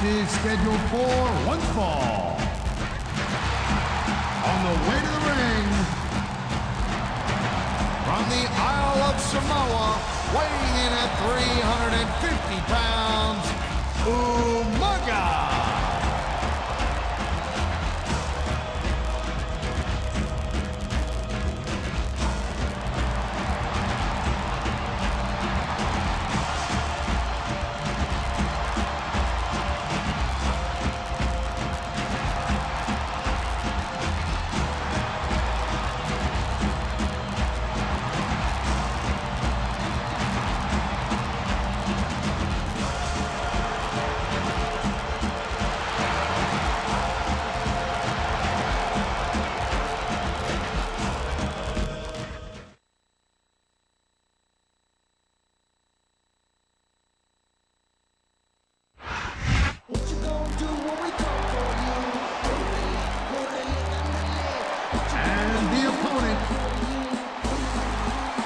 is scheduled for one fall. On the way to the ring, from the Isle of Samoa, weighing in at 350 pounds, Umaga.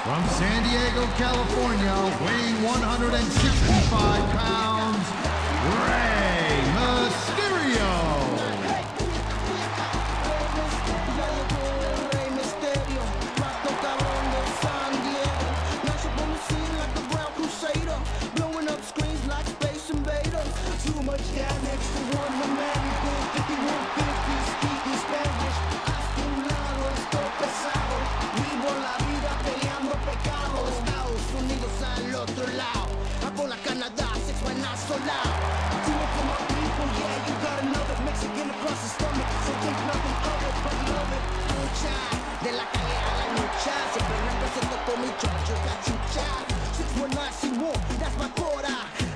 From San Diego, California, weighing 165 pounds, Wwe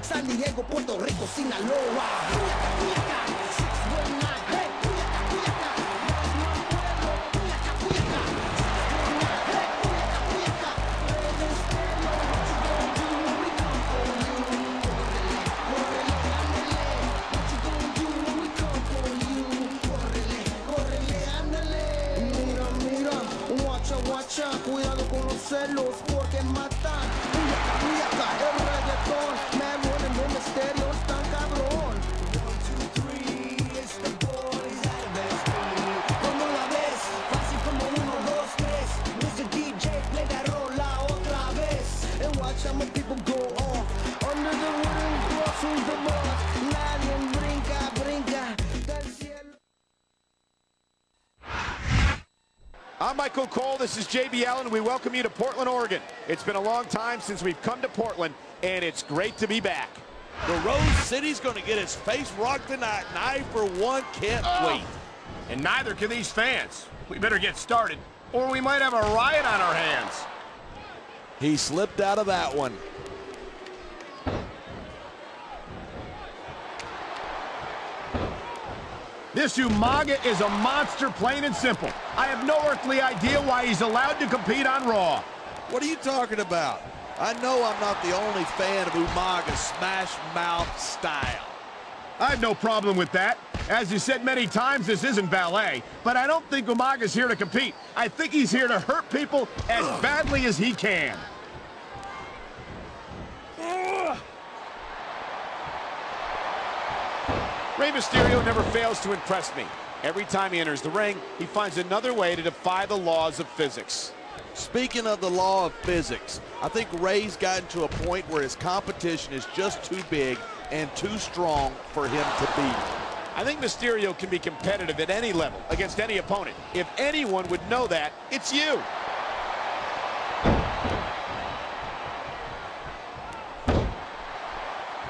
San Diego, Puerto Rico, Sinaloa. Cuidado con los celos porque matan. Cuyaca, el reggaetón. Me vuelven de misterio, tan cabrón. 1, 2, 3, it's the boys at the best. Como la ves, fácil como 1, 2, 3. Mr. DJ, play that rola otra vez. And watch how many people go on. Under the wooden cross, who's the boss? Nadie brinca, brinca del cielo. I'm Michael Cole, this is JB Allen. We welcome you to Portland, Oregon. It's been a long time since we've come to Portland, and it's great to be back. The Rose City's going to get its face rocked tonight, and I, for one, can't wait. And neither can these fans. We better get started, or we might have a riot on our hands. He slipped out of that one. This Umaga is a monster, plain and simple. I have no earthly idea why he's allowed to compete on Raw. What are you talking about? I know I'm not the only fan of Umaga's smash mouth style. I have no problem with that. As you said many times, this isn't ballet, but I don't think Umaga's here to compete. I think he's here to hurt people as badly as he can. Rey Mysterio never fails to impress me. Every time he enters the ring, he finds another way to defy the laws of physics. Speaking of the law of physics, I think Rey's gotten to a point where his competition is just too big and too strong for him to beat. I think Mysterio can be competitive at any level against any opponent. If anyone would know that, it's you.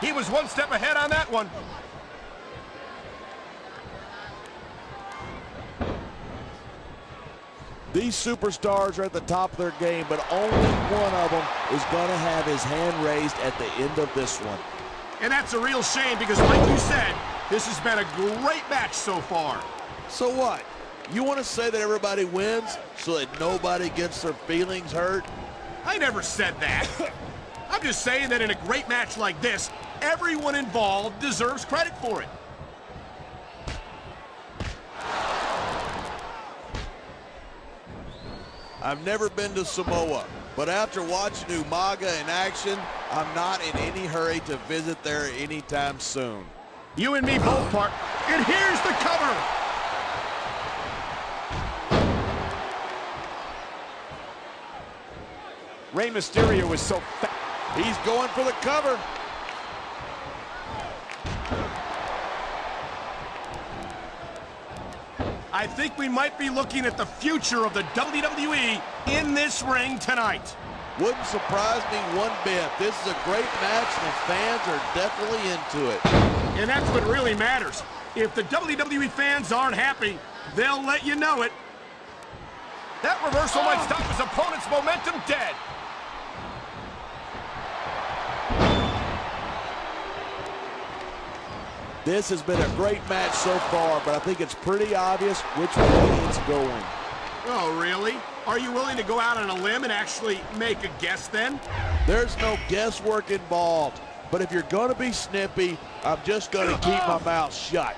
He was one step ahead on that one. These superstars are at the top of their game, but only one of them is going to have his hand raised at the end of this one. And that's a real shame because, like you said, this has been a great match so far. So what? You want to say that everybody wins so that nobody gets their feelings hurt? I never said that. I'm just saying that in a great match like this, everyone involved deserves credit for it. I've never been to Samoa, but after watching Umaga in action, I'm not in any hurry to visit there anytime soon. You and me both, Park. And here's the cover. Rey Mysterio is so fast. He's going for the cover. I think we might be looking at the future of the WWE in this ring tonight. Wouldn't surprise me one bit. This is a great match, and the fans are definitely into it. And that's what really matters. If the WWE fans aren't happy, they'll let you know it. That reversal might stop his opponent's momentum dead. This has been a great match so far, but I think it's pretty obvious which way it's going. Oh, really? Are you willing to go out on a limb and actually make a guess then? There's no guesswork involved, but if you're going to be snippy, I'm just going to keep my mouth shut.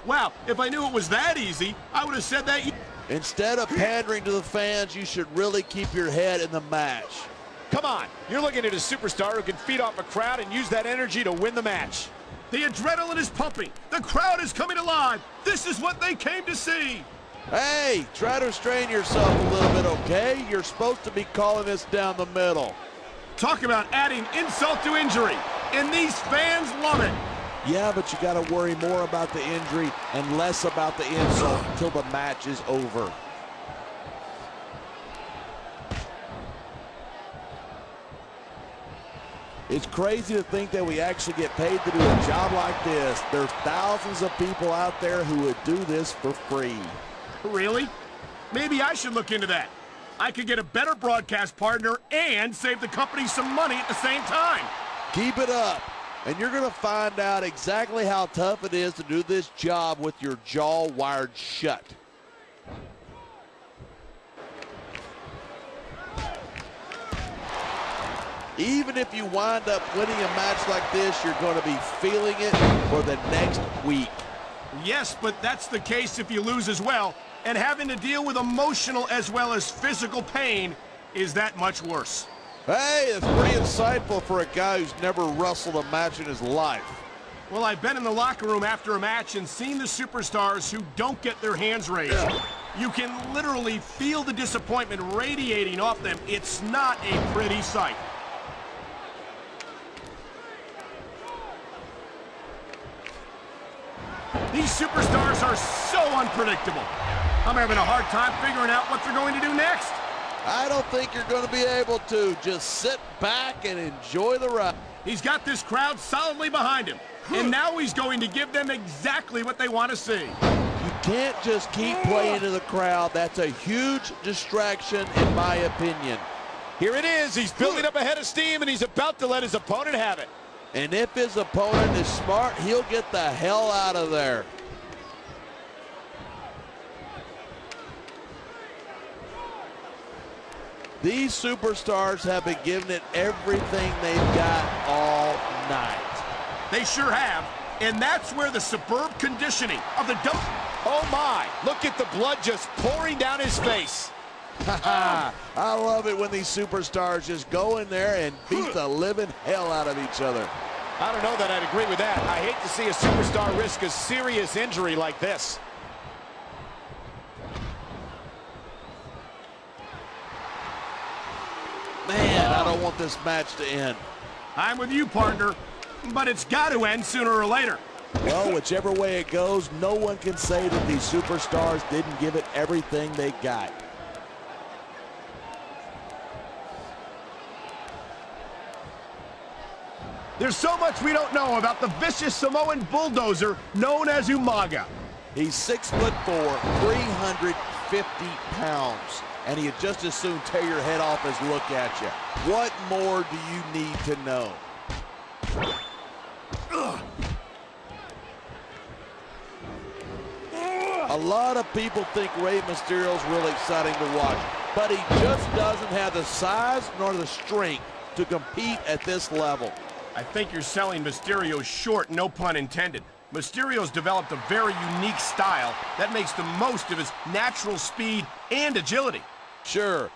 Wow, if I knew it was that easy, I would have said that. Instead of pandering to the fans, you should really keep your head in the match. Come on, you're looking at a superstar who can feed off a crowd and use that energy to win the match. The adrenaline is pumping. The crowd is coming alive. This is what they came to see. Hey, try to restrain yourself a little bit, okay? You're supposed to be calling this down the middle. Talk about adding insult to injury. And these fans love it. Yeah, but you got to worry more about the injury and less about the insult until the match is over. It's crazy to think that we actually get paid to do a job like this. There's thousands of people out there who would do this for free. Really? Maybe I should look into that. I could get a better broadcast partner and save the company some money at the same time. Keep it up, and you're going to find out exactly how tough it is to do this job with your jaw wired shut. Even if you wind up winning a match like this, you're going to be feeling it for the next week. Yes, but that's the case if you lose as well. And having to deal with emotional as well as physical pain is that much worse. Hey, it's pretty insightful for a guy who's never wrestled a match in his life. Well, I've been in the locker room after a match and seen the superstars who don't get their hands raised. You can literally feel the disappointment radiating off them. It's not a pretty sight. These superstars are so unpredictable. I'm having a hard time figuring out what they're going to do next. I don't think you're going to be able to. Just sit back and enjoy the ride. He's got this crowd solidly behind him. And now he's going to give them exactly what they want to see. You can't just keep playing to the crowd. That's a huge distraction, in my opinion. Here it is. He's building up a head of steam, and he's about to let his opponent have it. And if his opponent is smart, he'll get the hell out of there. These superstars have been giving it everything they've got all night. They sure have. And that's where the superb conditioning of the Oh my, look at the blood just pouring down his face. I love it when these superstars just go in there and beat the living hell out of each other. I don't know that I'd agree with that. I hate to see a superstar risk a serious injury like this. Man, I don't want this match to end. I'm with you, partner, but it's got to end sooner or later. Well, whichever way it goes, no one can say that these superstars didn't give it everything they got. There's so much we don't know about the vicious Samoan bulldozer known as Umaga. He's 6'4", 350 pounds, and he'd just as soon tear your head off as look at you. What more do you need to know? A lot of people think Rey Mysterio's really exciting to watch, but he just doesn't have the size nor the strength to compete at this level. I think you're selling Mysterio short, no pun intended. Mysterio's developed a very unique style that makes the most of his natural speed and agility. Sure,